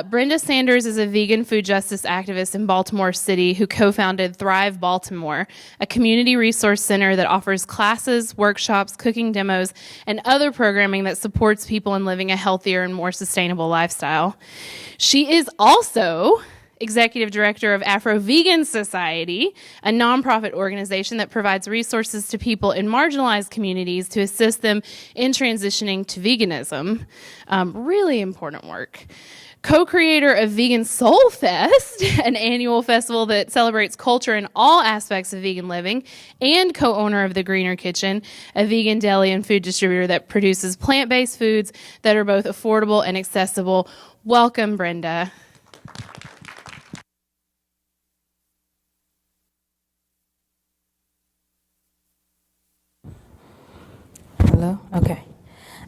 Brenda Sanders is a vegan food justice activist in Baltimore City who co-founded Thrive Baltimore, a community resource center that offers classes, workshops, cooking demos, and other programming that supports people in living a healthier and more sustainable lifestyle. She is also Executive Director of Afro Vegan Society, a nonprofit organization that provides resources to people in marginalized communities to assist them in transitioning to veganism. Really important work. Co-creator of Vegan Soul Fest, an annual festival that celebrates culture in all aspects of vegan living, and co-owner of The Greener Kitchen, a vegan deli and food distributor that produces plant-based foods that are both affordable and accessible. Welcome, Brenda. Hello? Okay.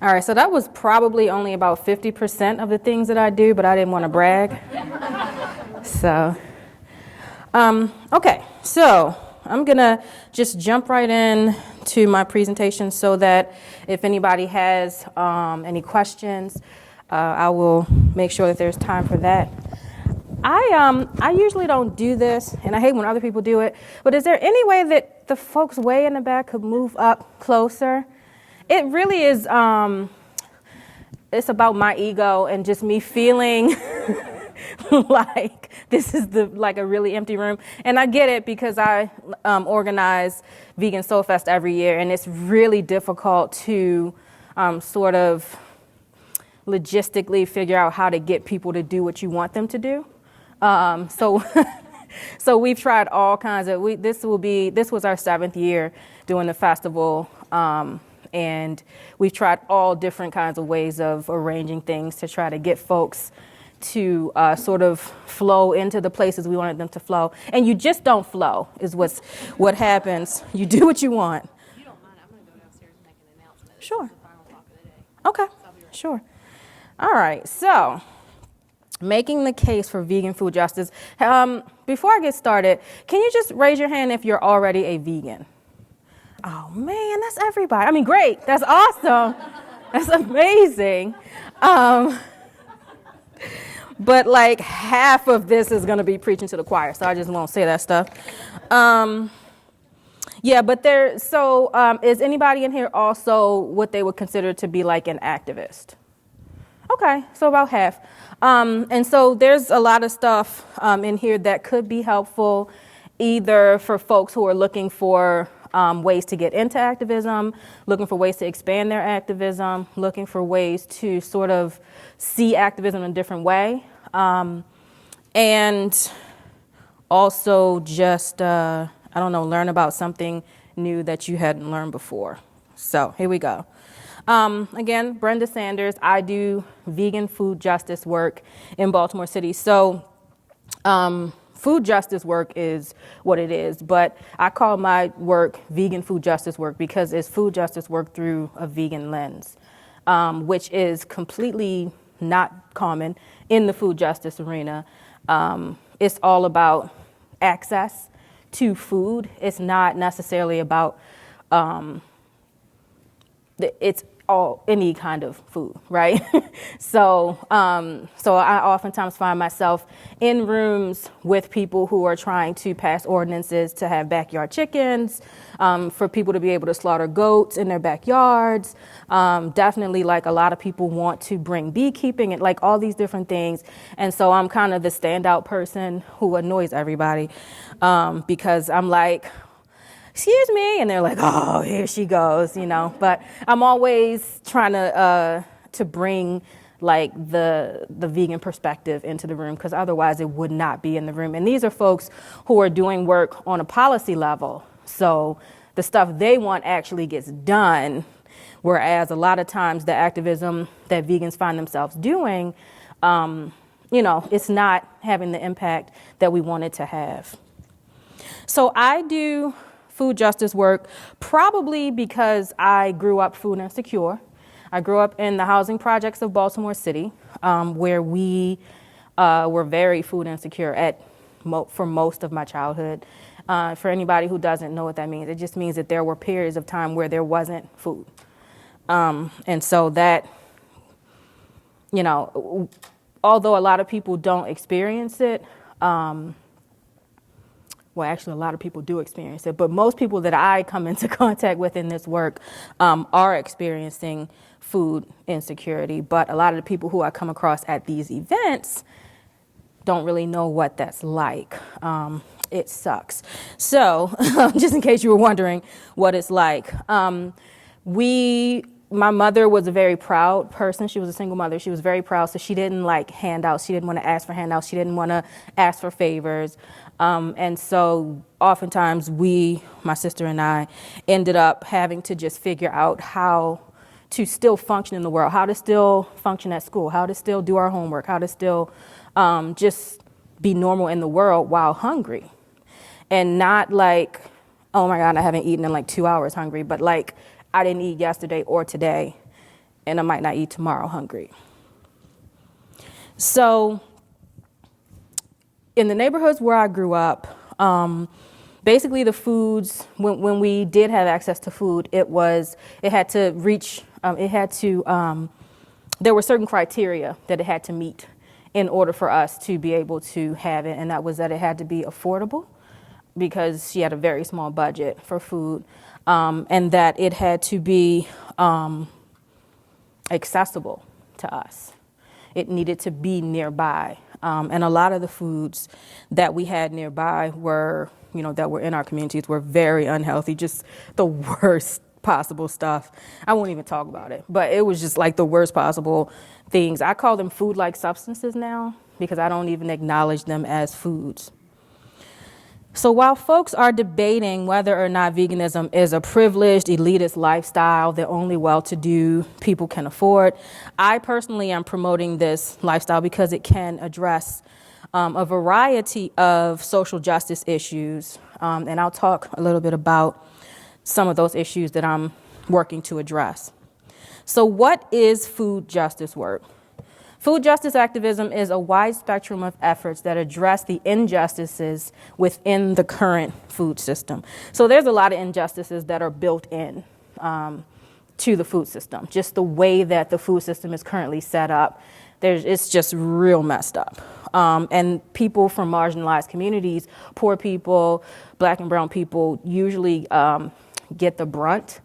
All right, so that was probably only about 50% of the things that I do, but I didn't want to brag. So, okay, so I'm going to just jump right in to my presentation so that if anybody has any questions, I will make sure that there's time for that. I usually don't do this, and I hate when other people do it, but is there any way that the folks way in the back could move up closer? It really is, it's about my ego and just me feeling like this is like a really empty room. And I get it because I organize Vegan Soul Fest every year, and it's really difficult to sort of logistically figure out how to get people to do what you want them to do. So we've tried all kinds of, this was our 7th year doing the festival. And we've tried all different kinds of ways of arranging things to try to get folks to sort of flow into the places we wanted them to flow. And you just don't flow is what happens. You do what you want. If you don't mind, I'm going to go downstairs and make an announcement. Sure. It's the final talk of the day. Okay, sure. All right, so making the case for vegan food justice. Before I get started, can you just raise your hand if you're already a vegan? Oh man, that's everybody. I mean, great. That's awesome. That's amazing. But like half of this is going to be preaching to the choir, so I just won't say that stuff. Yeah, but is anybody in here also what they would consider to be like an activist? Okay, so about half. And so there's a lot of stuff in here that could be helpful either for folks who are looking for ways to get into activism, looking for ways to expand their activism, looking for ways to sort of see activism in a different way, and also just, learn about something new that you hadn't learned before. So here we go. Again, Brenda Sanders. I do vegan food justice work in Baltimore City. So food justice work is what it is, but I call my work vegan food justice work because it's food justice work through a vegan lens, which is completely not common in the food justice arena. It's all about access to food. It's not necessarily about, it's any kind of food, right? So I oftentimes find myself in rooms with people who are trying to pass ordinances to have backyard chickens, for people to be able to slaughter goats in their backyards. Definitely, like a lot of people want to bring beekeeping and like all these different things. And so I'm kind of the standout person who annoys everybody, because I'm like, excuse me, and they're like, oh, here she goes, but I'm always trying to bring like the vegan perspective into the room, because otherwise it would not be in the room. And these are folks who are doing work on a policy level, so the stuff they want actually gets done, whereas a lot of times the activism that vegans find themselves doing, it's not having the impact that we want it to have. So I do food justice work probably because I grew up food insecure. I grew up in the housing projects of Baltimore City, where we were very food insecure for most of my childhood. For anybody who doesn't know what that means, it just means that there were periods of time where there wasn't food. And so that, although a lot of people don't experience it, well, actually, a lot of people do experience it, but most people that I come into contact with in this work are experiencing food insecurity. But a lot of the people who I come across at these events don't really know what that's like. It sucks. So, just in case you were wondering what it's like, my mother was a very proud person. She was a single mother. She was very proud, so she didn't like handouts. She didn't want to ask for handouts. She didn't want to ask for favors. And so oftentimes my sister and I, ended up having to just figure out how to still function in the world, how to still function at school, how to still do our homework, how to still just be normal in the world while hungry. And not like, oh my God, I haven't eaten in like 2 hours hungry, but like, I didn't eat yesterday or today, and I might not eat tomorrow hungry. So in the neighborhoods where I grew up, basically the foods, when we did have access to food, there were certain criteria that it had to meet in order for us to be able to have it, and that was that it had to be affordable, because she had a very small budget for food, and that it had to be accessible to us. It needed to be nearby. And a lot of the foods that we had nearby that were in our communities were very unhealthy, just the worst possible stuff. I won't even talk about it, but it was just like the worst possible things. I call them food-like substances now because I don't even acknowledge them as foods. So while folks are debating whether or not veganism is a privileged, elitist lifestyle that only well-to-do people can afford, I personally am promoting this lifestyle because it can address a variety of social justice issues. And I'll talk a little bit about some of those issues that I'm working to address. So what is food justice work? Food justice activism is a wide spectrum of efforts that address the injustices within the current food system. So there's a lot of injustices that are built in to the food system. Just the way that the food system is currently set up, it's just real messed up. And people from marginalized communities, poor people, Black and brown people, usually get the brunt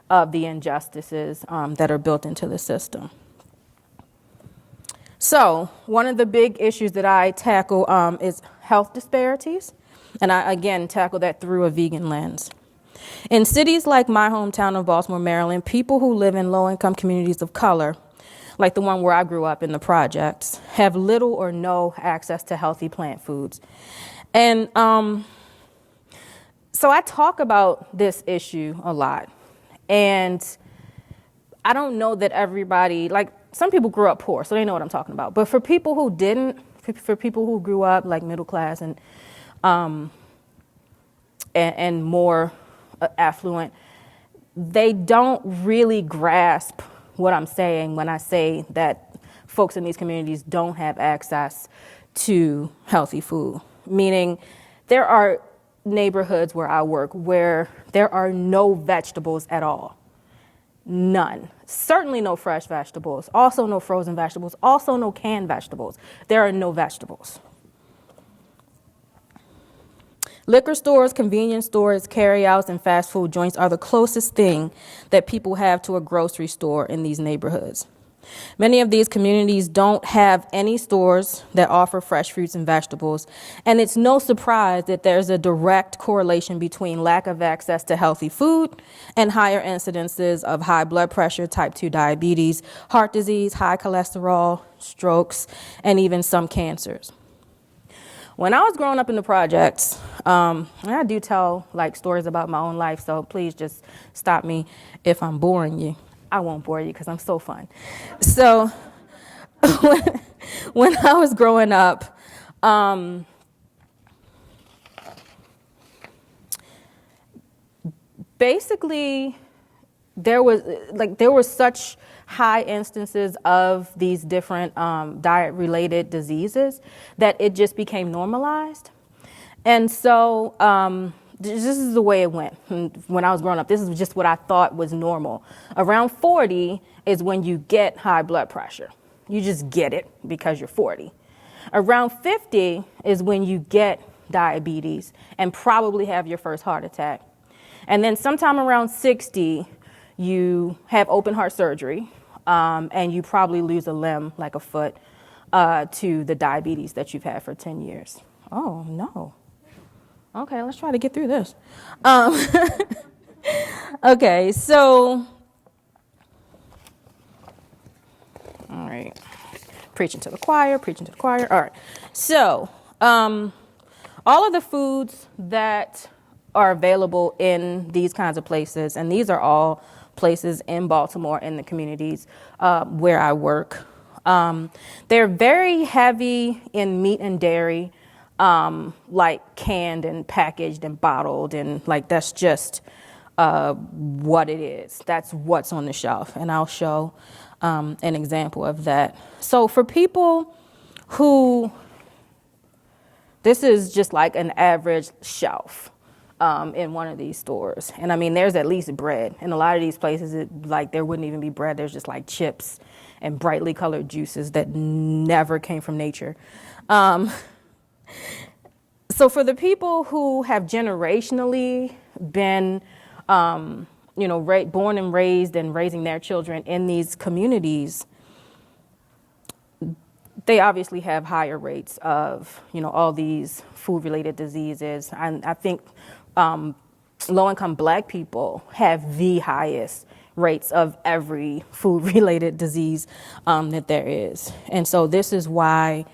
of the injustices that are built into the system. So one of the big issues that I tackle is health disparities, and I, again, tackle that through a vegan lens. In cities like my hometown of Baltimore, Maryland, people who live in low-income communities of color, like the one where I grew up in the projects, have little or no access to healthy plant foods. And so I talk about this issue a lot, and I don't know that everybody, like, some people grew up poor, so they know what I'm talking about. But for people who didn't, for people who grew up like middle class and more affluent, they don't really grasp what I'm saying when I say that folks in these communities don't have access to healthy food. Meaning, there are neighborhoods where I work where there are no vegetables at all. None. Certainly no fresh vegetables. Also no frozen vegetables. Also no canned vegetables. There are no vegetables. Liquor stores, convenience stores, carryouts, and fast food joints are the closest thing that people have to a grocery store in these neighborhoods. Many of these communities don't have any stores that offer fresh fruits and vegetables, and it's no surprise that there's a direct correlation between lack of access to healthy food and higher incidences of high blood pressure, type 2 diabetes, heart disease, high cholesterol, strokes, and even some cancers. When I was growing up in the projects, and I do tell like stories about my own life, so please just stop me if I'm boring you. I won't bore you because I'm so fun. So when I was growing up, basically there were such high instances of these different diet-related diseases that it just became normalized. And so this is the way it went when I was growing up. This is just what I thought was normal. Around 40 is when you get high blood pressure. You just get it because you're 40. Around 50 is when you get diabetes and probably have your first heart attack. And then sometime around 60, you have open heart surgery, and you probably lose a limb, like a foot, to the diabetes that you've had for 10 years. Oh, no. Okay, let's try to get through this. Okay, so, all right. Preaching to the choir. All right. So, all of the foods that are available in these kinds of places, and these are all places in Baltimore, in the communities where I work, they're very heavy in meat and dairy, like canned and packaged and bottled, and like that's just what it is. That's what's on the shelf, and I'll show an example of that. So for people who, this is just like an average shelf in one of these stores. And I mean, there's at least bread. In a lot of these places, like there wouldn't even be bread. There's just like chips and brightly colored juices that never came from nature. So for the people who have generationally been, born and raised and raising their children in these communities, they obviously have higher rates of, all these food-related diseases. And I think low-income Black people have the highest rates of every food-related disease that there is. And so this is why,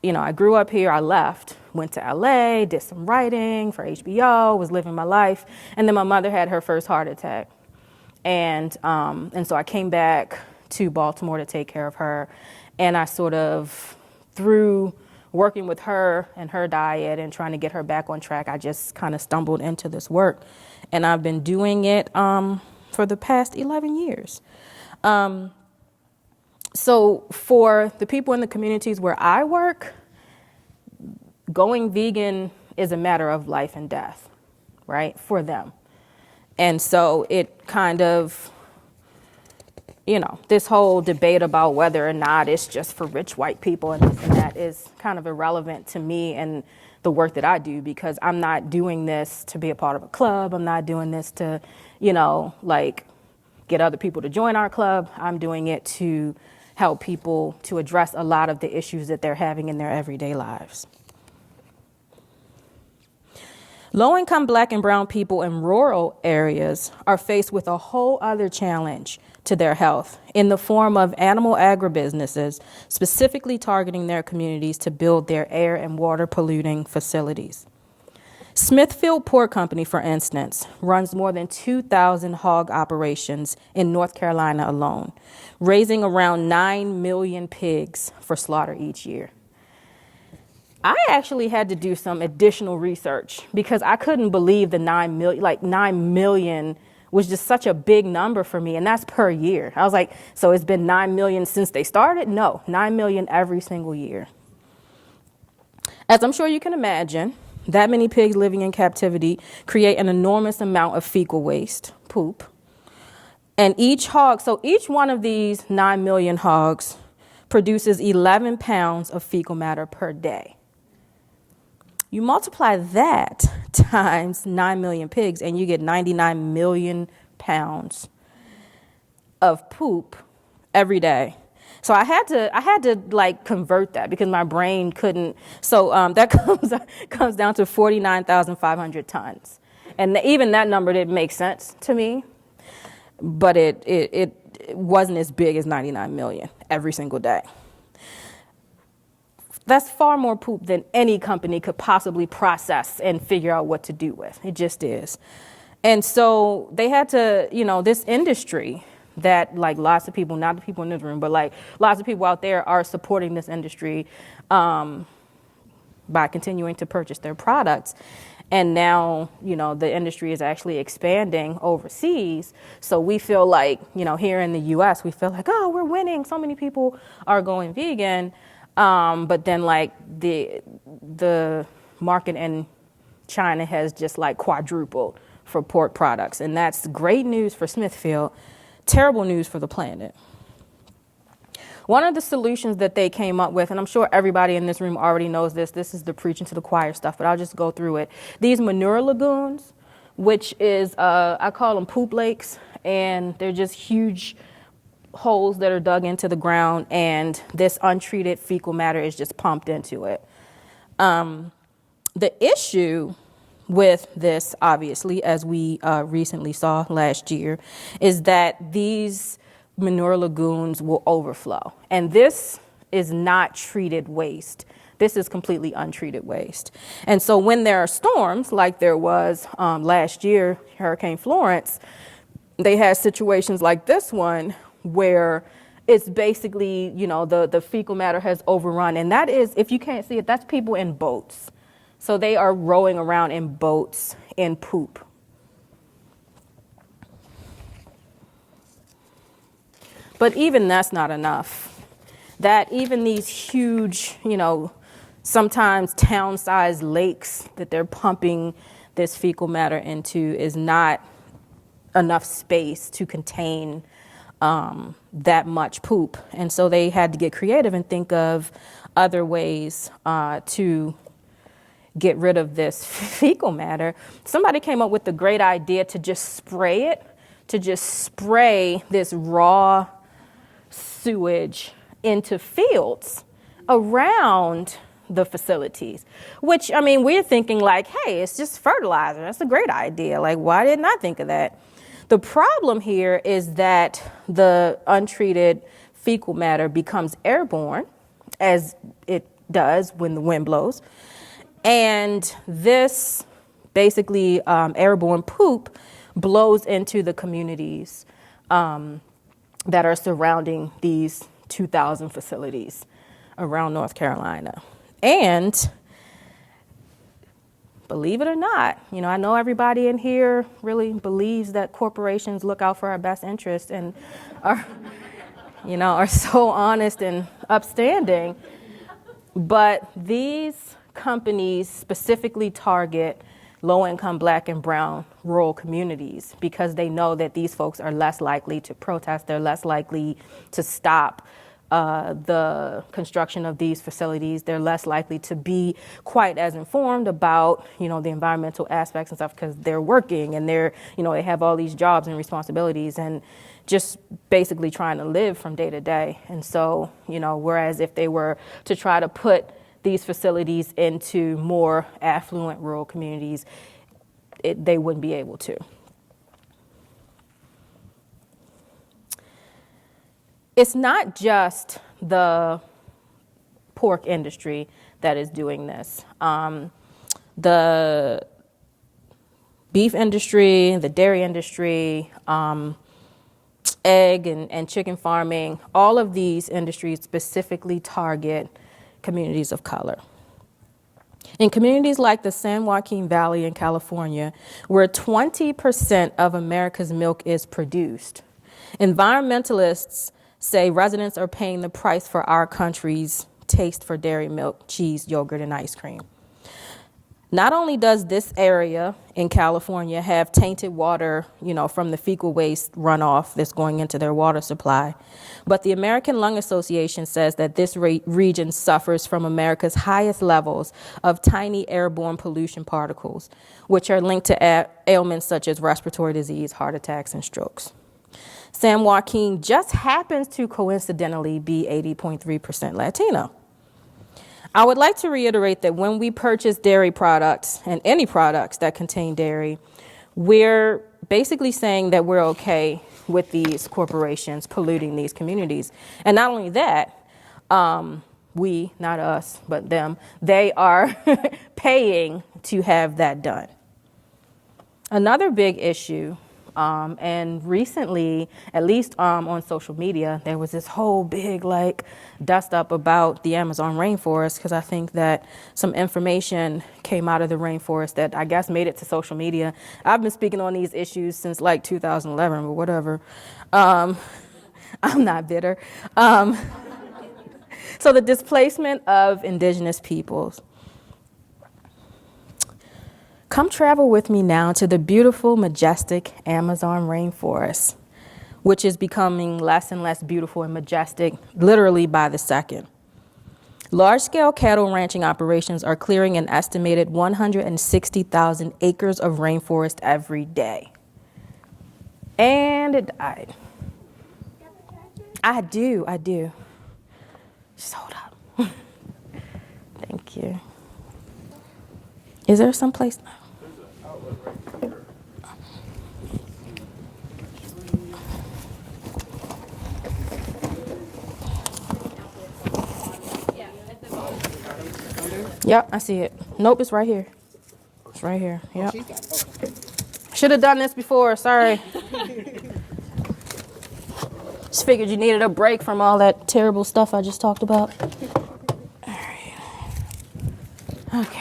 I grew up here, I left, went to LA, did some writing for HBO, was living my life, and then my mother had her first heart attack. And so I came back to Baltimore to take care of her. And I sort of, through working with her and her diet and trying to get her back on track, I just kind of stumbled into this work. And I've been doing it for the past 11 years. So for the people in the communities where I work, going vegan is a matter of life and death, right, for them. And so it kind of, this whole debate about whether or not it's just for rich white people and this and that is kind of irrelevant to me and the work that I do, because I'm not doing this to be a part of a club. I'm not doing this to, get other people to join our club. I'm doing it to help people to address a lot of the issues that they're having in their everyday lives. Low-income Black and brown people in rural areas are faced with a whole other challenge to their health in the form of animal agribusinesses, specifically targeting their communities to build their air and water polluting facilities. Smithfield Pork Company, for instance, runs more than 2,000 hog operations in North Carolina alone, raising around 9 million pigs for slaughter each year. I actually had to do some additional research because I couldn't believe the 9 million, 9 million was just such a big number for me, and that's per year. I was like, so it's been 9 million since they started? No, 9 million every single year. As I'm sure you can imagine, that many pigs living in captivity create an enormous amount of fecal waste, poop. And each one of these 9 million hogs produces 11 pounds of fecal matter per day. You multiply that times 9 million pigs and you get 99 million pounds of poop every day. So I had to convert that because my brain couldn't. So that comes down to 49,500 tons. And even that number didn't make sense to me, but it wasn't as big as 99 million every single day. That's far more poop than any company could possibly process and figure out what to do with. It just is. And so they had to, this industry that lots of people, not the people in this room, but lots of people out there are supporting this industry by continuing to purchase their products. And now, the industry is actually expanding overseas. So we feel like, here in the U.S., we feel like, oh, we're winning. So many people are going vegan. But then the market in China has just quadrupled for pork products. And that's great news for Smithfield, terrible news for the planet. One of the solutions that they came up with, and I'm sure everybody in this room already knows this is the preaching to the choir stuff, but I'll just go through it. These manure lagoons, which is, I call them poop lakes, and they're just huge holes that are dug into the ground, and this untreated fecal matter is just pumped into it. The issue with this, obviously, as we recently saw last year, is that these manure lagoons will overflow. And this is not treated waste. This is completely untreated waste. And so when there are storms, like there was last year, Hurricane Florence, they had situations like this one where it's basically, the fecal matter has overrun. And that is, if you can't see it, that's people in boats. So they are rowing around in boats in poop. But even that's not enough. That even these huge, sometimes town-sized lakes that they're pumping this fecal matter into is not enough space to contain that much poop. And so they had to get creative and think of other ways to get rid of this fecal matter. Somebody came up with the great idea to just spray this raw sewage into fields around the facilities, which, we're thinking like, hey, it's just fertilizer. That's a great idea. Like, why didn't I think of that? The problem here is that the untreated fecal matter becomes airborne, as it does when the wind blows. And this basically airborne poop blows into the communities that are surrounding these 2,000 facilities around North Carolina. And believe it or not, I know everybody in here really believes that corporations look out for our best interests and are so honest and upstanding. But these companies specifically target low-income Black and brown rural communities because they know that these folks are less likely to protest. They're less likely to stop the construction of these facilities. They're less likely to be quite as informed about, the environmental aspects and stuff because they're working and they have all these jobs and responsibilities and just basically trying to live from day to day. And so, whereas if they were to try to put these facilities into more affluent rural communities, they wouldn't be able to. It's not just the pork industry that is doing this. The beef industry, the dairy industry, egg and chicken farming, all of these industries specifically target communities of color. In communities like the San Joaquin Valley in California, where 20% of America's milk is produced, environmentalists say residents are paying the price for our country's taste for dairy milk, cheese, yogurt, and ice cream. Not only does this area in California have tainted water, from the fecal waste runoff that's going into their water supply, but the American Lung Association says that this region suffers from America's highest levels of tiny airborne pollution particles, which are linked to ailments such as respiratory disease, heart attacks, and strokes. San Joaquin just happens to coincidentally be 80.3% Latino. I would like to reiterate that when we purchase dairy products and any products that contain dairy, we're basically saying that we're okay with these corporations polluting these communities. And not only that, we, not us, but them, they are paying to have that done. Another big issue, and recently, at least on social media, there was this whole big dust up about the Amazon rainforest, because I think that some information came out of the rainforest that I guess made it to social media. I've been speaking on these issues since 2011, but whatever. I'm not bitter. So the displacement of indigenous peoples. Come travel with me now to the beautiful, majestic Amazon rainforest. which is becoming less and less beautiful and majestic, literally by the second. Large-scale cattle ranching operations are clearing an estimated 160,000 acres of rainforest every day. And it died. I do. Just hold up. Thank you. Is there some place now? Yep, I see it. Nope, it's right here. It's right here. Yep. Should have done this before. Sorry. Just figured you needed a break from all that terrible stuff I just talked about. All right. Okay.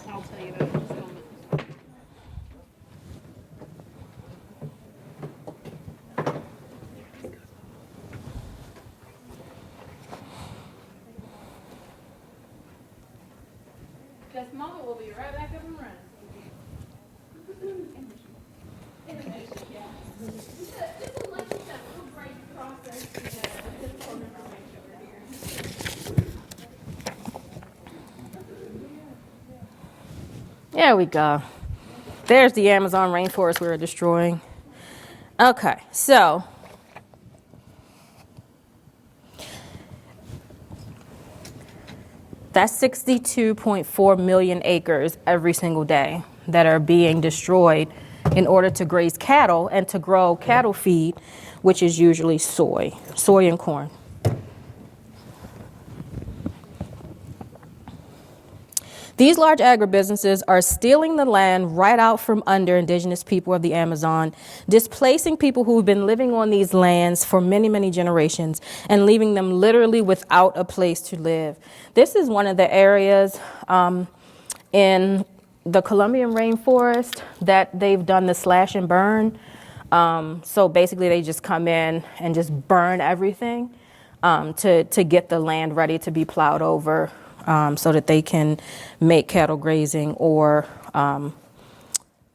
I'll tell you that. Just Mama will be right back up and running. There we go. There's the Amazon rainforest we were destroying. Okay, so that's 62.4 million acres every single day that are being destroyed in order to graze cattle and to grow cattle feed, which is usually soy and corn. These large agribusinesses are stealing the land right out from under indigenous people of the Amazon, displacing people who've been living on these lands for many, many generations and leaving them literally without a place to live. This is one of the areas in the Colombian rainforest that they've done the slash and burn. So basically they just come in and just burn everything to get the land ready to be plowed over. So that they can make cattle grazing or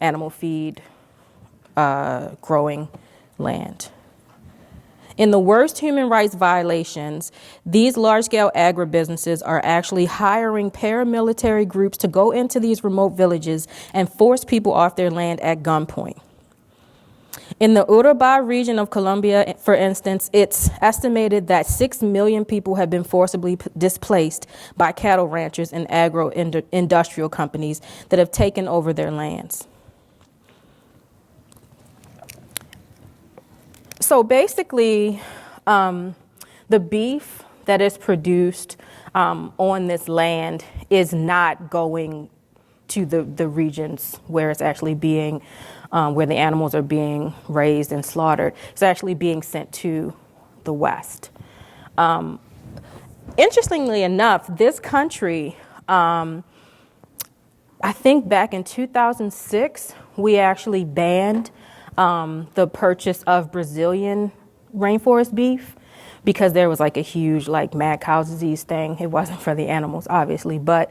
animal feed growing land. In the worst human rights violations, these large-scale agribusinesses are actually hiring paramilitary groups to go into these remote villages and force people off their land at gunpoint. In the Urubá region of Colombia, for instance, it's estimated that 6 million people have been forcibly displaced by cattle ranchers and agro-industrial companies that have taken over their lands. So basically, the beef that is produced on this land is not going to the regions where it's actually being where the animals are being raised and slaughtered. It's actually being sent to the West. Interestingly enough, this country, I think back in 2006, we actually banned the purchase of Brazilian rainforest beef because there was like a huge like mad cow disease thing. It wasn't for the animals, obviously, but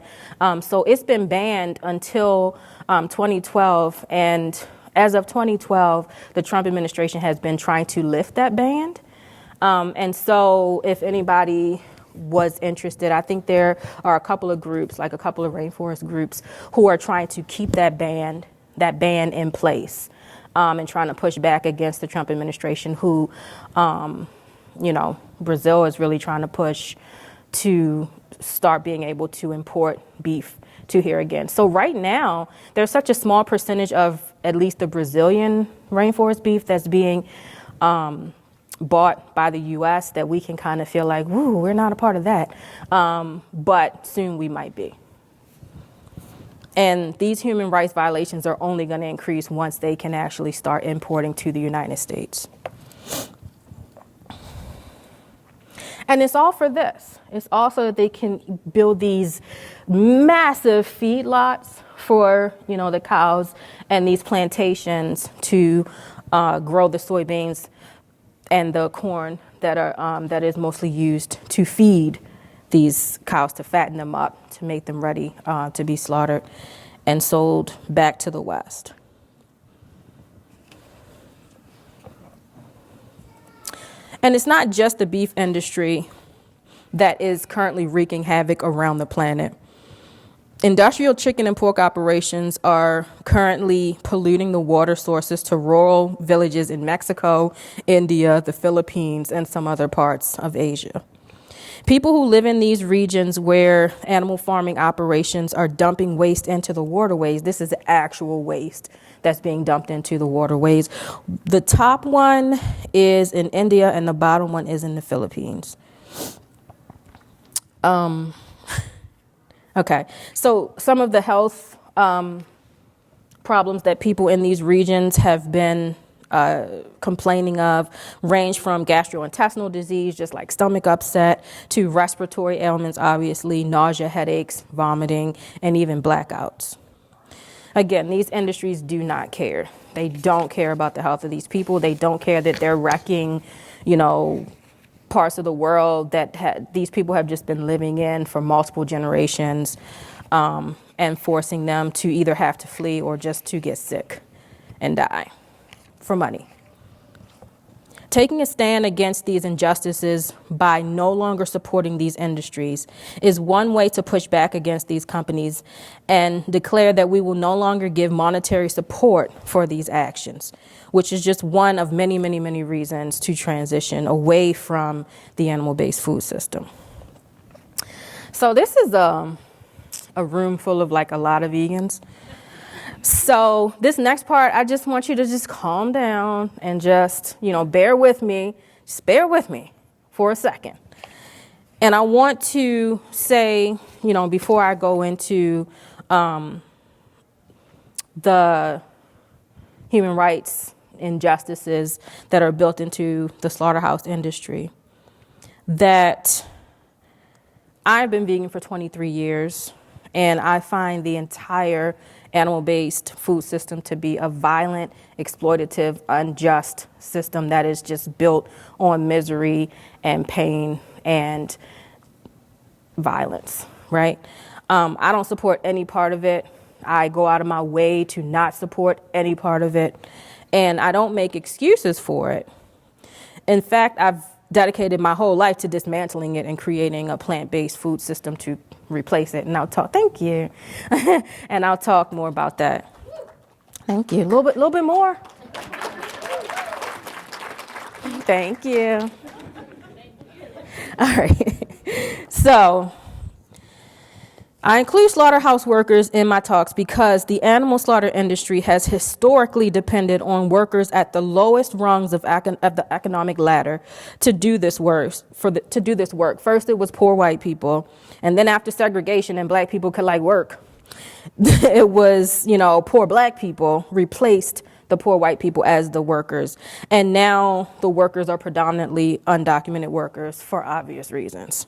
so it's been banned until 2012, and as of 2012, the Trump administration has been trying to lift that ban. And so if anybody was interested, I think there are a couple of groups, like a couple of rainforest groups, who are trying to keep that ban in place and trying to push back against the Trump administration who, Brazil is really trying to push to start being able to import beef to here again. So right now, there's such a small percentage of at least the Brazilian rainforest beef that's being bought by the U.S. that we can kind of feel like, woo, we're not a part of that. But soon we might be. And these human rights violations are only going to increase once they can actually start importing to the United States. And it's all for this. It's also that they can build these massive feedlots for, the cows and these plantations to grow the soybeans and the corn that is mostly used to feed these cows to fatten them up, to make them ready to be slaughtered and sold back to the West. And it's not just the beef industry that is currently wreaking havoc around the planet. Industrial chicken and pork operations are currently polluting the water sources to rural villages in Mexico, India, the Philippines, and some other parts of Asia. People who live in these regions where animal farming operations are dumping waste into the waterways, this is actual waste that's being dumped into the waterways. The top one is in India and the bottom one is in the Philippines. Okay, so some of the health problems that people in these regions have been complaining of range from gastrointestinal disease, just like stomach upset, to respiratory ailments, obviously, nausea, headaches, vomiting, and even blackouts. Again, these industries do not care. They don't care about the health of these people. They don't care that they're wrecking, parts of the world that these people have just been living in for multiple generations, and forcing them to either have to flee or just to get sick and die for money. Taking a stand against these injustices by no longer supporting these industries is one way to push back against these companies and declare that we will no longer give monetary support for these actions, which is just one of many, many, many reasons to transition away from the animal-based food system. So this is a room full of like a lot of vegans. So this next part, I just want you to just calm down and just, bear with me. Just bear with me for a second. And I want to say, before I go into the human rights injustices that are built into the slaughterhouse industry, that I've been vegan for 23 years, and I find the entire animal-based food system to be a violent, exploitative, unjust system that is just built on misery and pain and violence, right? I don't support any part of it. I go out of my way to not support any part of it, and I don't make excuses for it. In fact, I've dedicated my whole life to dismantling it and creating a plant-based food system to replace it. And thank you. And I'll talk more about that. Thank you. A little bit more. Thank you. All right. So I include slaughterhouse workers in my talks because the animal slaughter industry has historically depended on workers at the lowest rungs of the economic ladder to do this work. First, it was poor white people, and then after segregation and black people could work, it was poor black people replaced the poor white people as the workers, and now the workers are predominantly undocumented workers for obvious reasons.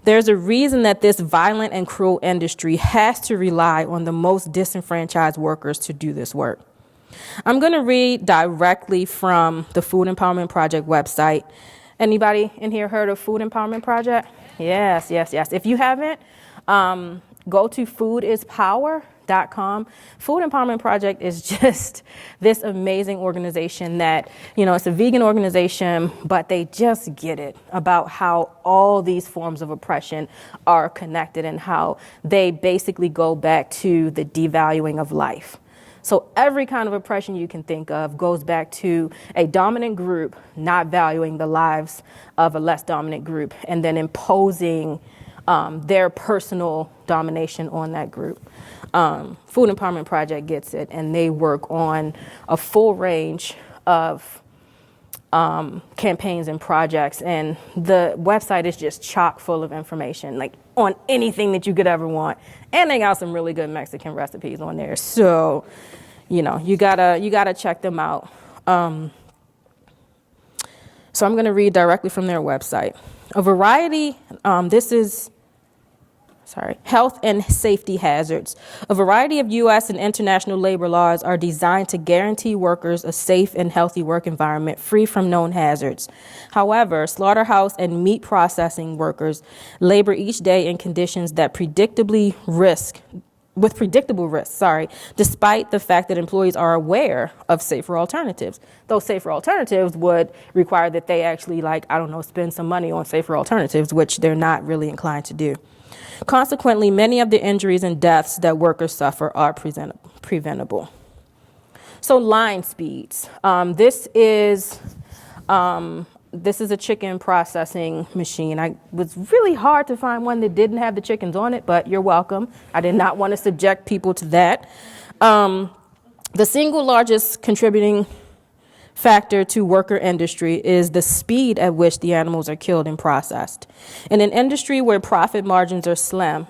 There's a reason that this violent and cruel industry has to rely on the most disenfranchised workers to do this work. I'm going to read directly from the Food Empowerment Project website. Anybody in here heard of Food Empowerment Project? Yes. If you haven't, go to foodispower.com. Food Empowerment Project is just this amazing organization that, it's a vegan organization, but they just get it about how all these forms of oppression are connected and how they basically go back to the devaluing of life. So every kind of oppression you can think of goes back to a dominant group not valuing the lives of a less dominant group and then imposing their personal domination on that group. Food Empowerment Project gets it, and they work on a full range of campaigns and projects, and the website is just chock full of information, on anything that you could ever want, and they got some really good Mexican recipes on there. So, you gotta check them out. So I'm going to read directly from their website. A variety. This is health and safety hazards. A variety of U.S. and international labor laws are designed to guarantee workers a safe and healthy work environment free from known hazards. However, slaughterhouse and meat processing workers labor each day in conditions that predictable risks, despite the fact that employees are aware of safer alternatives. Those safer alternatives would require that they actually, spend some money on safer alternatives, which they're not really inclined to do. Consequently, many of the injuries and deaths that workers suffer are preventable. So line speeds. This is a chicken processing machine. It was really hard to find one that didn't have the chickens on it, but you're welcome. I did not want to subject people to that. The single largest contributing factor to worker industry is the speed at which the animals are killed and processed. In an industry where profit margins are slim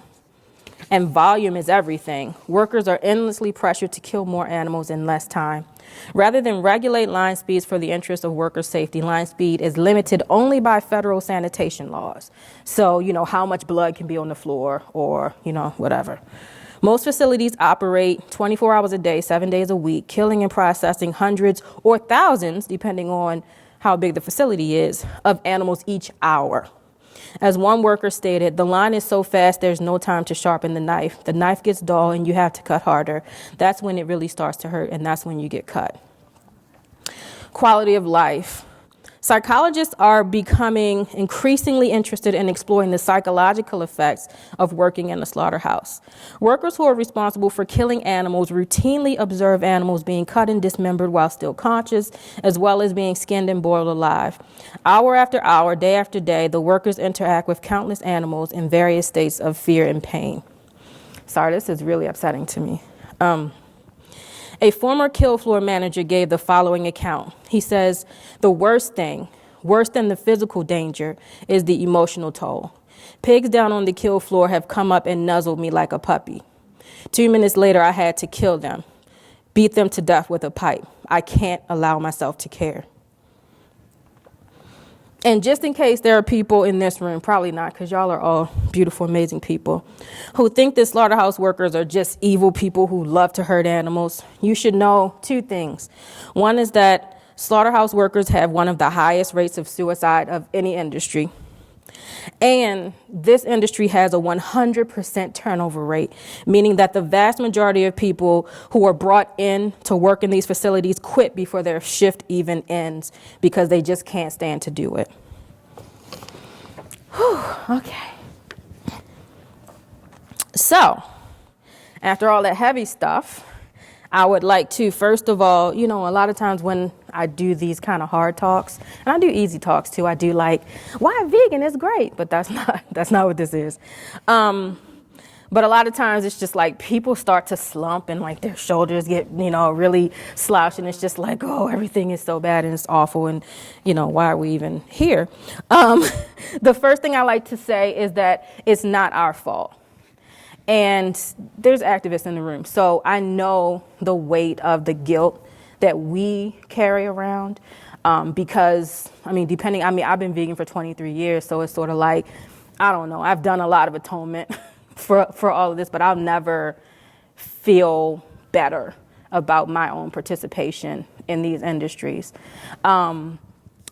and volume is everything, workers are endlessly pressured to kill more animals in less time. Rather than regulate line speeds for the interest of worker safety, line speed is limited only by federal sanitation laws. So, how much blood can be on the floor or, whatever. Most facilities operate 24 hours a day, 7 days a week, killing and processing hundreds or thousands, depending on how big the facility is, of animals each hour. As one worker stated, the line is so fast there's no time to sharpen the knife. The knife gets dull and you have to cut harder. That's when it really starts to hurt, and that's when you get cut. Quality of life. Psychologists are becoming increasingly interested in exploring the psychological effects of working in a slaughterhouse. Workers who are responsible for killing animals routinely observe animals being cut and dismembered while still conscious, as well as being skinned and boiled alive. Hour after hour, day after day, the workers interact with countless animals in various states of fear and pain. Sorry, this is really upsetting to me. A former kill floor manager gave the following account. He says, the worst thing, worse than the physical danger, is the emotional toll. Pigs down on the kill floor have come up and nuzzled me like a puppy. 2 minutes later, I had to kill them, beat them to death with a pipe. I can't allow myself to care. And just in case there are people in this room, probably not, because y'all are all beautiful, amazing people, who think that slaughterhouse workers are just evil people who love to hurt animals, you should know two things. One is that slaughterhouse workers have one of the highest rates of suicide of any industry. And this industry has a 100% turnover rate, meaning that the vast majority of people who are brought in to work in these facilities quit before their shift even ends because they just can't stand to do it. Whew, okay. So, after all that heavy stuff, I would like to, first of all, a lot of times when I do these kind of hard talks, and I do easy talks too, I do why vegan is great, but that's not what this is. But a lot of times it's just people start to slump and their shoulders get, really slouched, and it's just everything is so bad and it's awful, and, why are we even here? The first thing I like to say is that it's not our fault. And there's activists in the room, so I know the weight of the guilt that we carry around because, I've been vegan for 23 years, so it's sort of I don't know, I've done a lot of atonement for all of this, but I'll never feel better about my own participation in these industries.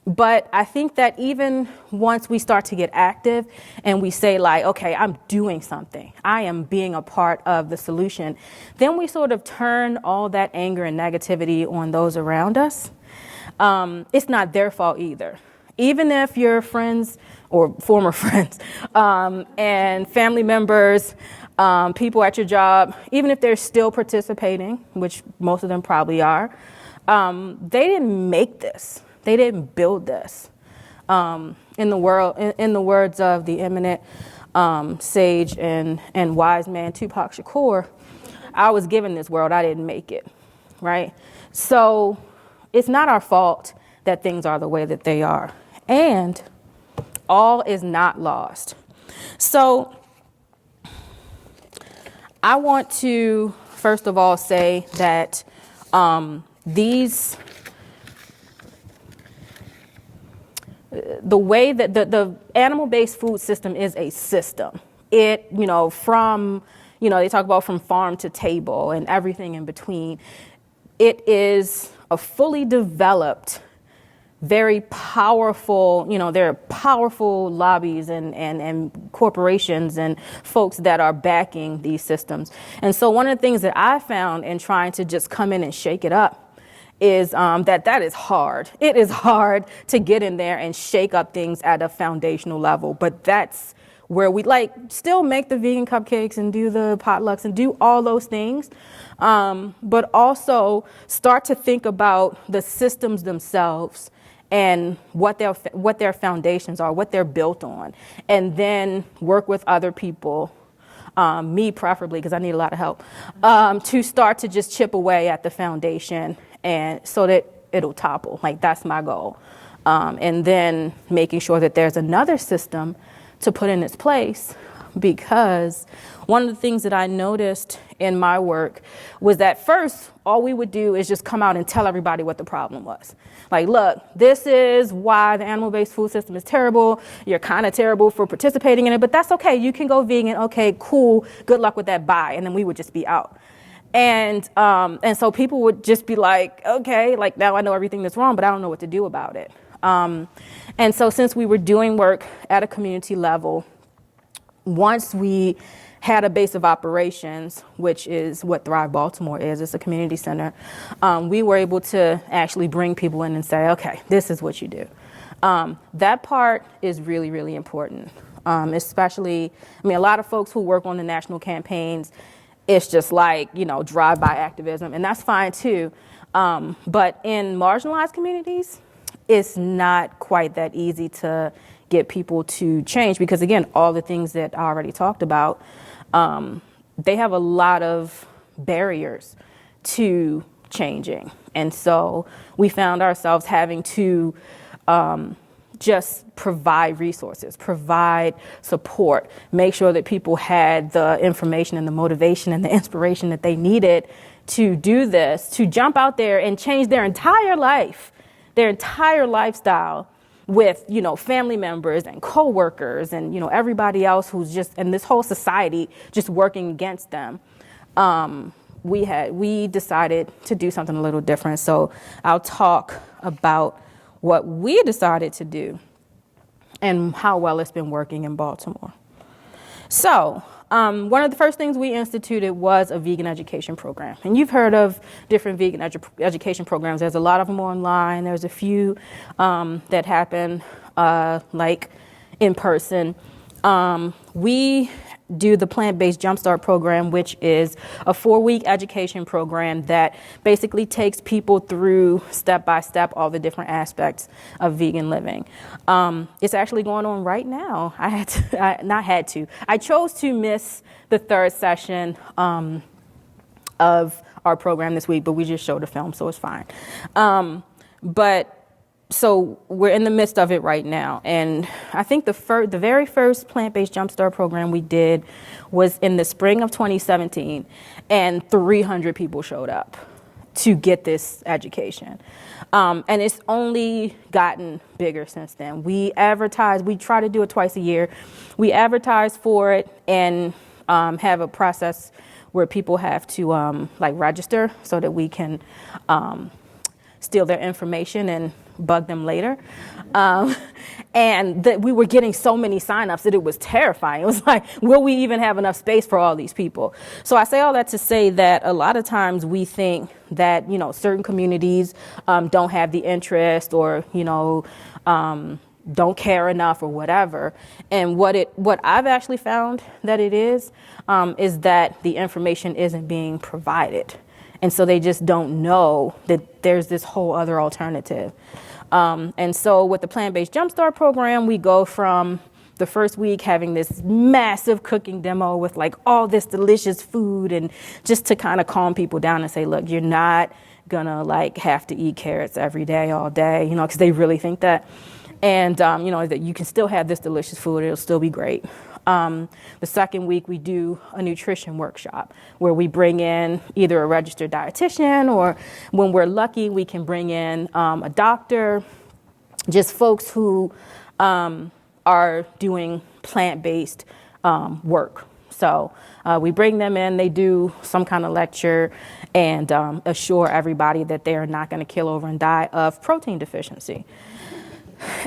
But I think that even once we start to get active and we say okay, I'm doing something, I am being a part of the solution, then we sort of turn all that anger and negativity on those around us. It's not their fault either. Even if your friends or former friends and family members, people at your job, even if they're still participating, which most of them probably are, they didn't make this. They didn't build this. In the words of the eminent sage and wise man Tupac Shakur, I was given this world, I didn't make it, right? So it's not our fault that things are the way that they are. And all is not lost. So I want to, first of all, say that the way that the animal-based food system is a system. it, they talk about from farm to table and everything in between. It is a fully developed, very powerful, there are powerful lobbies and corporations and folks that are backing these systems. And so one of the things that I found in trying to just come in and shake it up is that is hard. It is hard to get in there and shake up things at a foundational level, but that's where we still make the vegan cupcakes and do the potlucks and do all those things, but also start to think about the systems themselves and what their foundations are, what they're built on, and then work with other people, me preferably, because I need a lot of help, to start to just chip away at the foundation, and so that it'll topple. That's my goal. And then making sure that there's another system to put in its place, because one of the things that I noticed in my work was that first, all we would do is just come out and tell everybody what the problem was. Look, this is why the animal-based food system is terrible. You're kind of terrible for participating in it, but that's okay. You can go vegan. Okay, cool. Good luck with that. Bye. And then we would just be out. And so people would just be like, okay, now I know everything that's wrong, but I don't know what to do about it. And so since we were doing work at a community level, once we had a base of operations, which is what Thrive Baltimore is, it's a community center, we were able to actually bring people in and say, okay, this is what you do. That part is really, really important, especially, a lot of folks who work on the national campaigns, it's just drive-by activism, and that's fine too. But in marginalized communities, it's not quite that easy to get people to change because, again, all the things that I already talked about, they have a lot of barriers to changing. And so we found ourselves having to just provide resources, provide support, make sure that people had the information and the motivation and the inspiration that they needed to do this, to jump out there and change their entire life, their entire lifestyle with, family members and coworkers and, everybody else who's just, and this whole society just working against them. We decided to do something a little different. So I'll talk about what we decided to do and how well it's been working in Baltimore. So one of the first things we instituted was a vegan education program. And you've heard of different vegan education programs. There's a lot of them online. There's a few that happen in person. We do the plant-based Jumpstart program, which is a 4-week education program that basically takes people through step-by-step all the different aspects of vegan living. It's actually going on right now. I chose to miss the third session of our program this week, but we just showed a film, so it's fine. So we're in the midst of it right now. And I think the very first plant-based Jumpstart program we did was in the spring of 2017, and 300 people showed up to get this education. And it's only gotten bigger since then. We try to do it twice a year. We advertise for it and have a process where people have to register so that we can steal their information and bug them later. And that we were getting so many signups that it was terrifying. It was like, will we even have enough space for all these people? So I say all that to say that a lot of times we think that, certain communities don't have the interest or, don't care enough or whatever. And what I've actually found that it is that the information isn't being provided. And so they just don't know that there's this whole other alternative. And so with the plant-based Jumpstart program, we go from the first week having this massive cooking demo with all this delicious food, and just to kind of calm people down and say, look, you're not gonna have to eat carrots every day, all day, because they really think that. And, that you can still have this delicious food. It'll still be great. The second week, we do a nutrition workshop where we bring in either a registered dietitian, or when we're lucky, we can bring in a doctor, just folks who are doing plant-based work. So we bring them in, they do some kind of lecture and assure everybody that they are not going to kill over and die of protein deficiency.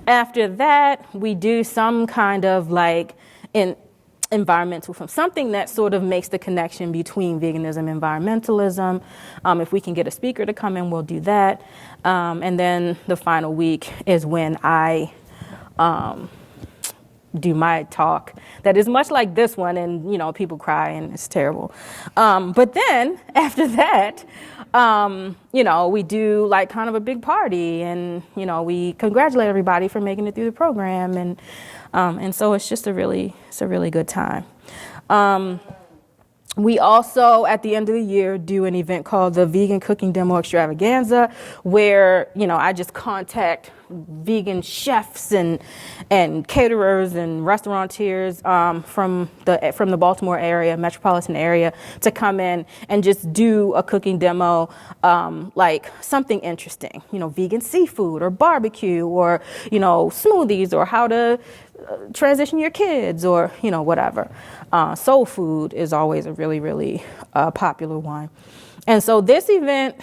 After that, we do some kind of like environmental film, something that sort of makes the connection between veganism and environmentalism. If we can get a speaker to come in, we'll do that. And then the final week is when I do my talk that is much like this one, and you know, people cry and it's terrible. But then after that, you know, we do like kind of a big party, and you know, we congratulate everybody for making it through the program, and so it's just a really good time. We also, at the end of the year, do an event called the Vegan Cooking Demo Extravaganza, where, you know, I just contact vegan chefs and caterers and restaurateurs from the Baltimore area, metropolitan area, to come in and just do a cooking demo, like something interesting, you know, vegan seafood or barbecue or, you know, smoothies or how to transition your kids or, you know, whatever. Soul food is always a really popular one. And so this event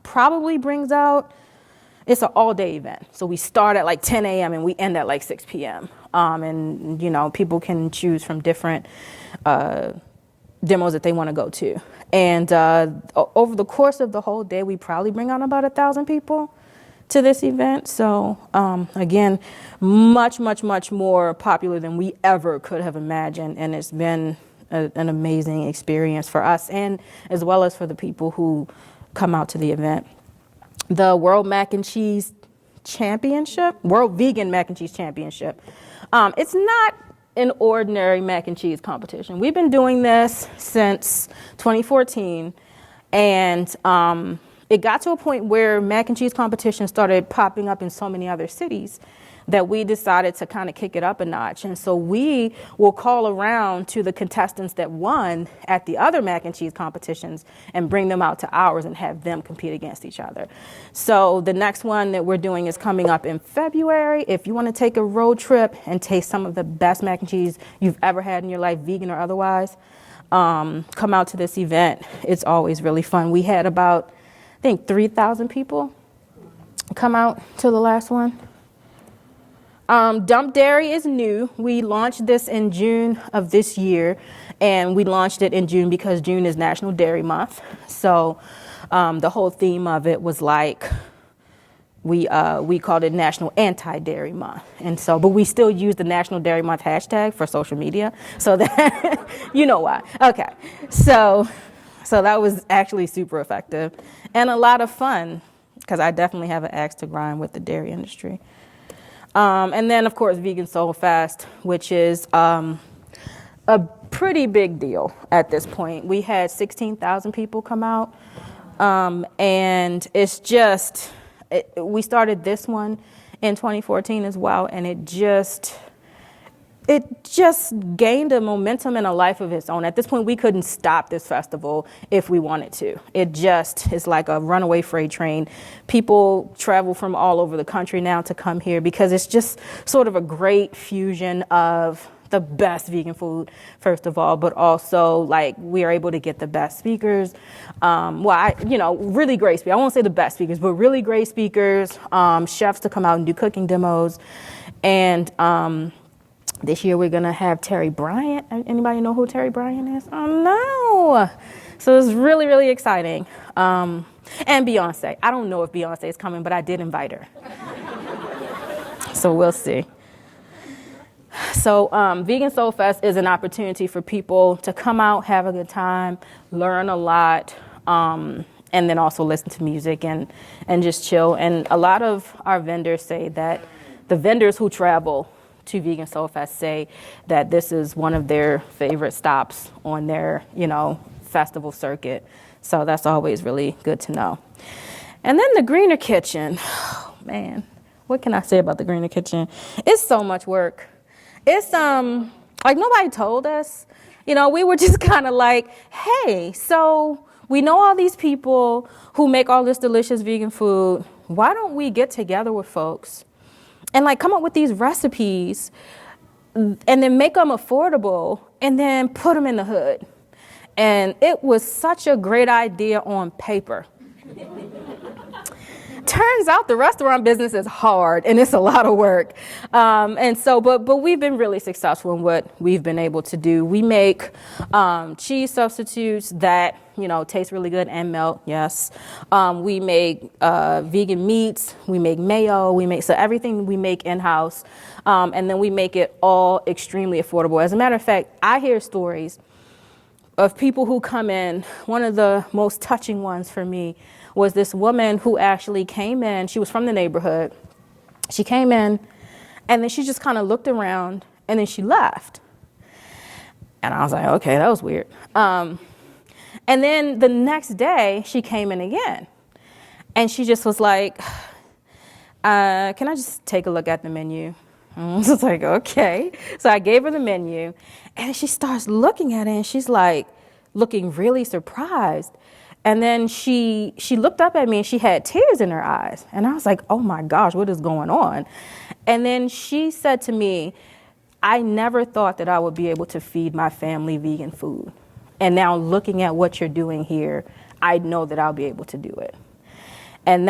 probably brings out, it's an all-day event. So we start at like 10 a.m. and we end at like 6 p.m. And, you know, people can choose from different demos that they want to go to. And over the course of the whole day, we probably bring on about 1,000 people to this event. So again, much more popular than we ever could have imagined. And it's been an amazing experience for us, and as well as for the people who come out to the event. The World Mac and Cheese Championship, World Vegan Mac and Cheese Championship. It's not an ordinary mac and cheese competition. We've been doing this since 2014, and it got to a point where mac and cheese competitions started popping up in so many other cities that we decided to kind of kick it up a notch. And so we will call around to the contestants that won at the other mac and cheese competitions and bring them out to ours and have them compete against each other. So the next one that we're doing is coming up in February. If you want to take a road trip and taste some of the best mac and cheese you've ever had in your life, vegan or otherwise, come out to this event. It's always really fun. We had about, I think, 3,000 people come out to the last one. Dump Dairy is new. We launched this in June of this year, and we launched it in June because June is National Dairy Month. So the whole theme of it was like, we called it National Anti-Dairy Month. And so, but we still use the National Dairy Month hashtag for social media, so that, you know why. Okay, so that was actually super effective and a lot of fun, because I definitely have an axe to grind with the dairy industry. And then, of course, Vegan Soul Fest, which is a pretty big deal at this point. We had 16,000 people come out, and it's just, we started this one in 2014 as well, and it just gained a momentum and a life of its own. At this point, we couldn't stop this festival if we wanted to. It just is like a runaway freight train. People travel from all over the country now to come here because it's just sort of a great fusion of the best vegan food, first of all, but also like we are able to get the best speakers. Really great speakers. I won't say the best speakers, but really great speakers, chefs to come out and do cooking demos. And this year we're going to have Terry Bryant. Anybody know who Terry Bryant is? Oh, no. So it's really exciting. And Beyonce. I don't know if Beyonce is coming, but I did invite her. So we'll see. So Vegan Soul Fest is an opportunity for people to come out, have a good time, learn a lot, and then also listen to music and just chill. And a lot of our vendors say that the vendors who travel to Vegan Soul Fest say that this is one of their favorite stops on their, festival circuit. So that's always really good to know. And then the Greener Kitchen. Oh, man, what can I say about the Greener Kitchen? It's so much work. It's like nobody told us. We were just kind of like, hey, so we know all these people who make all this delicious vegan food. Why don't we get together with folks and like come up with these recipes and then make them affordable and then put them in the hood. And it was such a great idea on paper. Turns out the restaurant business is hard and it's a lot of work. But we've been really successful in what we've been able to do. We make cheese substitutes that, taste really good and melt, yes. We make vegan meats, we make mayo, so everything we make in-house. And then we make it all extremely affordable. As a matter of fact, I hear stories of people who come in. One of the most touching ones for me was this woman who actually came in. She was from the neighborhood. She came in, and then she just kind of looked around, and then she left. And I was like, okay, that was weird. And then the next day, she came in again, and she just was like, can I just take a look at the menu? I was like, okay. So I gave her the menu, and she starts looking at it, and she's like looking really surprised. And then she looked up at me, and she had tears in her eyes. And I was like, oh my gosh, what is going on? And then she said to me, I never thought that I would be able to feed my family vegan food. And now looking at what you're doing here, I know that I'll be able to do it. And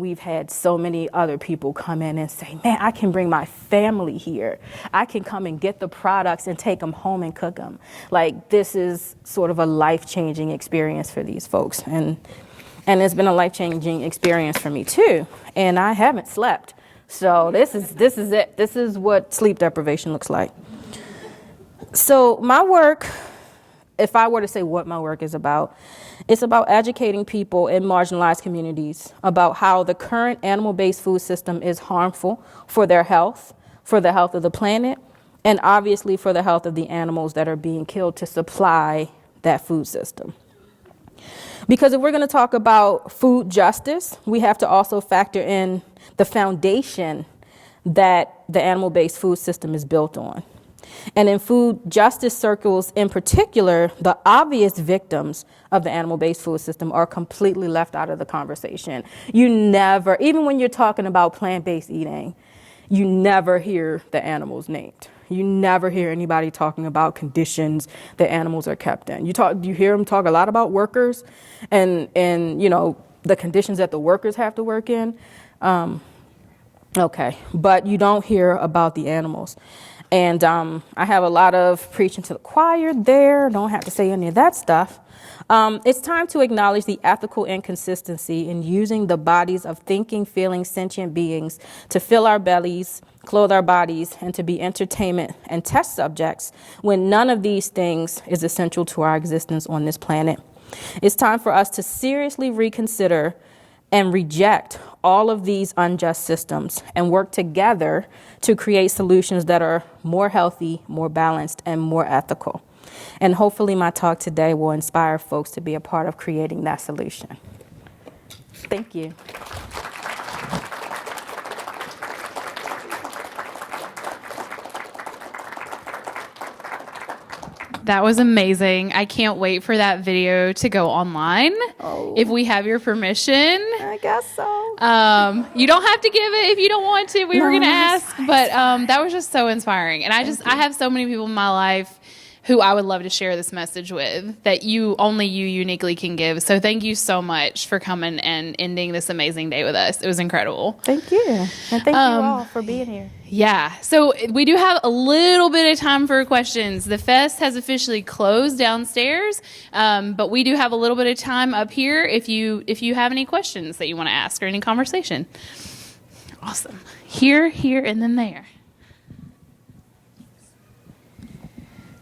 we've had so many other people come in and say, man, I can bring my family here. I can come and get the products and take them home and cook them. Like, this is sort of a life-changing experience for these folks. And it's been a life-changing experience for me too. And I haven't slept. So this is it. This is what sleep deprivation looks like. So my work, if I were to say what my work is about, it's about educating people in marginalized communities about how the current animal-based food system is harmful for their health, for the health of the planet, and obviously for the health of the animals that are being killed to supply that food system. Because if we're going to talk about food justice, we have to also factor in the foundation that the animal-based food system is built on. And in food justice circles in particular, the obvious victims of the animal-based food system are completely left out of the conversation. You never, even when you're talking about plant-based eating, you never hear the animals named. You never hear anybody talking about conditions that animals are kept in. You hear them talk a lot about workers and the conditions that the workers have to work in. Okay, but you don't hear about the animals. And I have a lot of preaching to the choir there. Don't have to say any of that stuff. It's time to acknowledge the ethical inconsistency in using the bodies of thinking, feeling, sentient beings to fill our bellies, clothe our bodies, and to be entertainment and test subjects when none of these things is essential to our existence on this planet. It's time for us to seriously reconsider and reject all of these unjust systems and work together to create solutions that are more healthy, more balanced, and more ethical. And hopefully my talk today will inspire folks to be a part of creating that solution. Thank you. That was amazing. I can't wait for that video to go online. Oh. If we have your permission. I guess so. You don't have to give it if you don't want to. We were going to ask, but that was just so inspiring. And I have so many people in my life who I would love to share this message with that only you uniquely can give. So thank you so much for coming and ending this amazing day with us. It was incredible. Thank you. And thank you all for being here. Yeah. So we do have a little bit of time for questions. The fest has officially closed downstairs, but we do have a little bit of time up here if you have any questions that you want to ask or any conversation. Awesome. Here, and then there.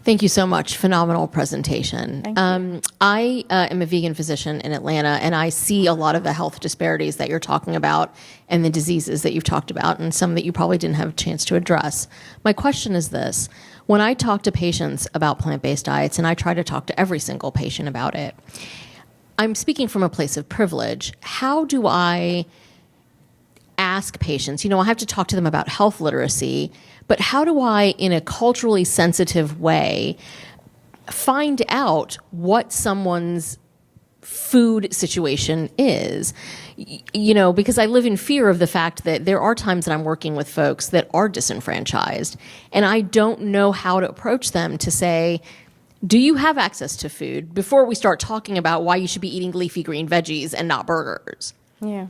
Thank you so much. Phenomenal presentation. Thank you. I am a vegan physician in Atlanta, and I see a lot of the health disparities that you're talking about and the diseases that you've talked about, and some that you probably didn't have a chance to address. My question is this. When I talk to patients about plant-based diets, and I try to talk to every single patient about it, I'm speaking from a place of privilege. How do I ask patients, I have to talk to them about health literacy, but how do I, in a culturally sensitive way, find out what someone's food situation is, you know, because I live in fear of the fact that there are times that I'm working with folks that are disenfranchised, and I don't know how to approach them to say, do you have access to food, before we start talking about why you should be eating leafy green veggies and not burgers. Yeah.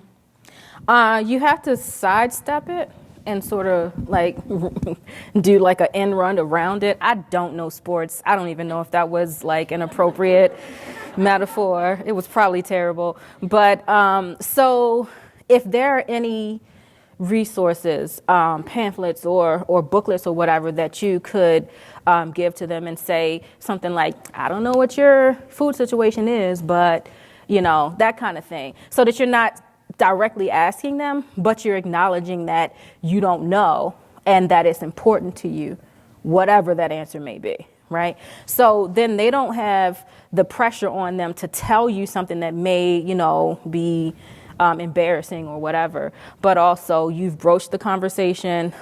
You have to sidestep it and sort of like do like an end run around it. I don't know sports. I don't even know if that was like an appropriate metaphor. It was probably terrible. But so if there are any resources, pamphlets or booklets or whatever that you could give to them and say something like, I don't know what your food situation is, but, you know, that kind of thing. So that you're not directly asking them, but you're acknowledging that you don't know and that it's important to you, whatever that answer may be, right? So then they don't have the pressure on them to tell you something that may, you know, be embarrassing or whatever, but also you've broached the conversation.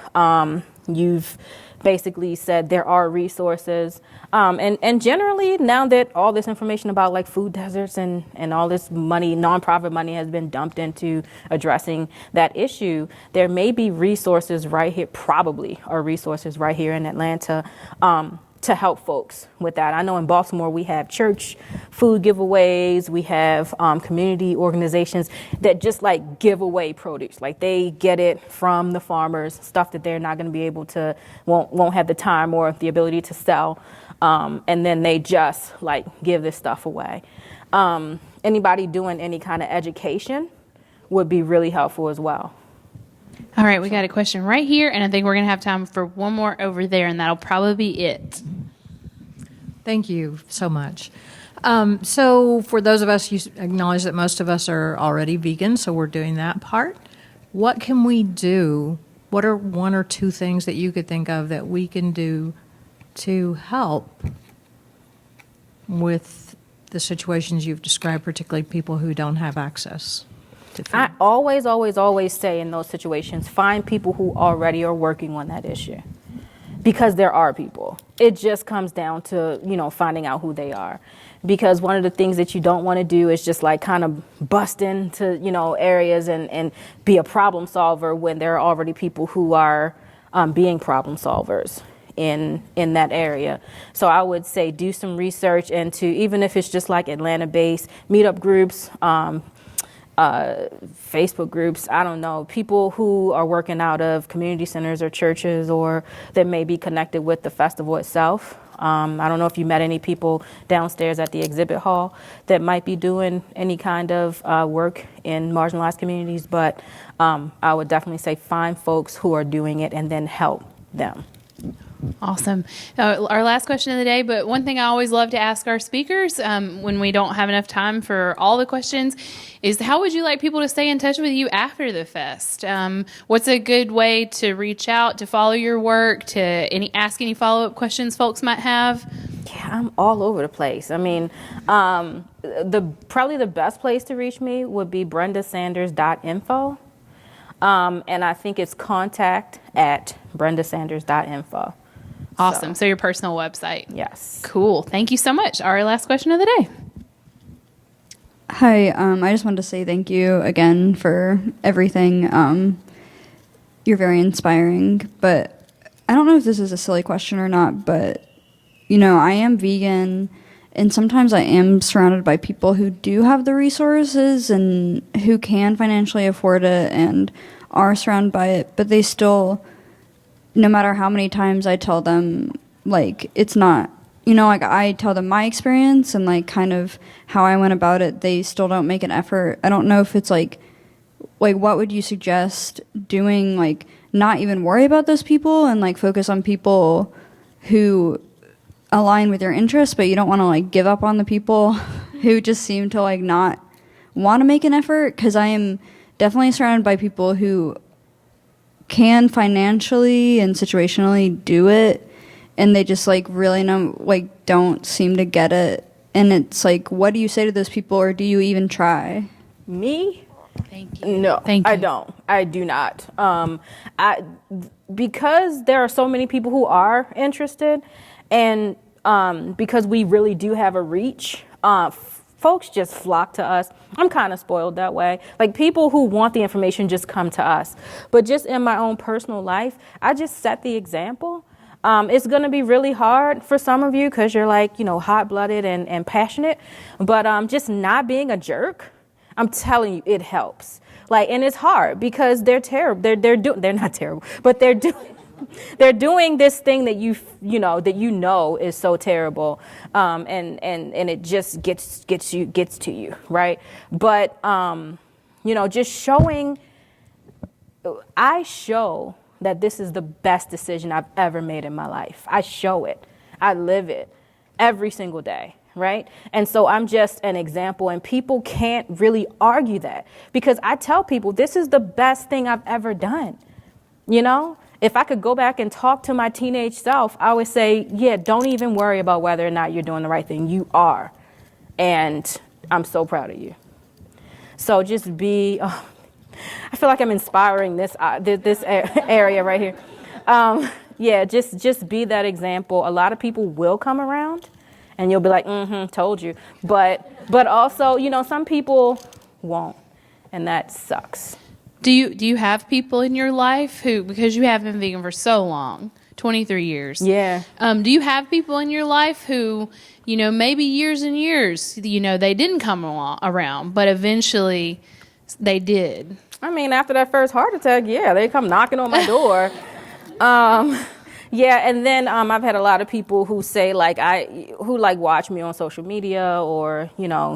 You've basically said there are resources. And generally, now that all this information about like food deserts and all this money, nonprofit money has been dumped into addressing that issue, there may be resources right here, probably are resources right here in Atlanta to help folks with that. I know in Baltimore we have church food giveaways, we have community organizations that just like give away produce. Like they get it from the farmers, stuff that they're not going to be able to, won't have the time or the ability to sell. And then they just like give this stuff away. Anybody doing any kind of education would be really helpful as well. All right, we got a question right here, and I think we're going to have time for one more over there, and that'll probably be it. Thank you so much. So for those of us, you acknowledge that most of us are already vegan, so we're doing that part. What can we do? What are one or two things that you could think of that we can do to help with the situations you've described, particularly people who don't have access to food? I always say in those situations, find people who already are working on that issue. Because there are people. It just comes down to, you know, finding out who they are. Because one of the things that you don't want to do is just like kind of bust into, you know, areas and be a problem solver when there are already people who are being problem solvers in that area. So I would say do some research into, even if it's just like Atlanta-based meetup groups, Facebook groups, I don't know, people who are working out of community centers or churches or that may be connected with the festival itself. I don't know if you met any people downstairs at the exhibit hall that might be doing any kind of work in marginalized communities, but I would definitely say find folks who are doing it and then help them. Awesome. Our last question of the day, but one thing I always love to ask our speakers when we don't have enough time for all the questions is, how would you like people to stay in touch with you after the fest? What's a good way to reach out, to follow your work, to ask any follow-up questions folks might have? Yeah, I'm all over the place. I mean, probably the best place to reach me would be brendasanders.info. And I think it's contact@brendasanders.info. Awesome. So your personal website. Yes. Cool. Thank you so much. Our last question of the day. Hi, I just wanted to say thank you again for everything. You're very inspiring, but I don't know if this is a silly question or not, but, you know, I am vegan, and sometimes I am surrounded by people who do have the resources and who can financially afford it and are surrounded by it, but they still, no matter how many times I tell them, like, it's not, you know, like I tell them my experience and like kind of how I went about it, they still don't make an effort. I don't know if it's like what would you suggest doing, like not even worry about those people and like focus on people who align with your interests, but you don't want to like give up on the people who just seem to like not want to make an effort? Because I am definitely surrounded by people who can financially and situationally do it, and they just like really don't seem to get it. And it's like, what do you say to those people, or do you even try? Me? Thank you. No, Thank you. I don't. I do not. Because there are so many people who are interested, and because we really do have a reach, folks just flock to us. I'm kind of spoiled that way. Like, people who want the information just come to us. But just in my own personal life, I just set the example. It's going to be really hard for some of you because you're like, hot-blooded and passionate. But just not being a jerk, I'm telling you, it helps. Like, and it's hard because they're terrible. They're not terrible, but they're doing this thing that you know is so terrible, and it just gets to you, right? But just showing, I show that this is the best decision I've ever made in my life. I show it, I live it every single day, right? And so I'm just an example, and people can't really argue that because I tell people this is the best thing I've ever done, If I could go back and talk to my teenage self, I would say, yeah, don't even worry about whether or not you're doing the right thing. You are. And I'm so proud of you. So just be, I feel like I'm inspiring this area right here. Just be that example. A lot of people will come around and you'll be like, told you. But also, some people won't. And that sucks. Do you have people in your life who, because you have been vegan for so long, 23 years. Yeah. Do you have people in your life who, maybe years and years, they didn't come around, but eventually they did? I mean, after that first heart attack, yeah, they come knocking on my door. Yeah, and then I've had a lot of people who say who watch me on social media or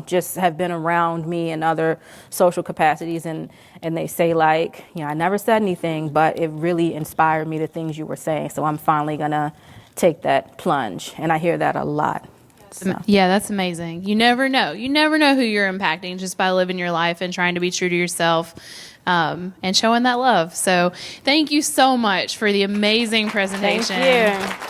just have been around me in other social capacities, and they say I never said anything, but it really inspired me, the things you were saying. So I'm finally gonna take that plunge, and I hear that a lot. So. Yeah, that's amazing. You never know. You never know who you're impacting just by living your life and trying to be true to yourself. And showing that love. So thank you so much for the amazing presentation. Thank you.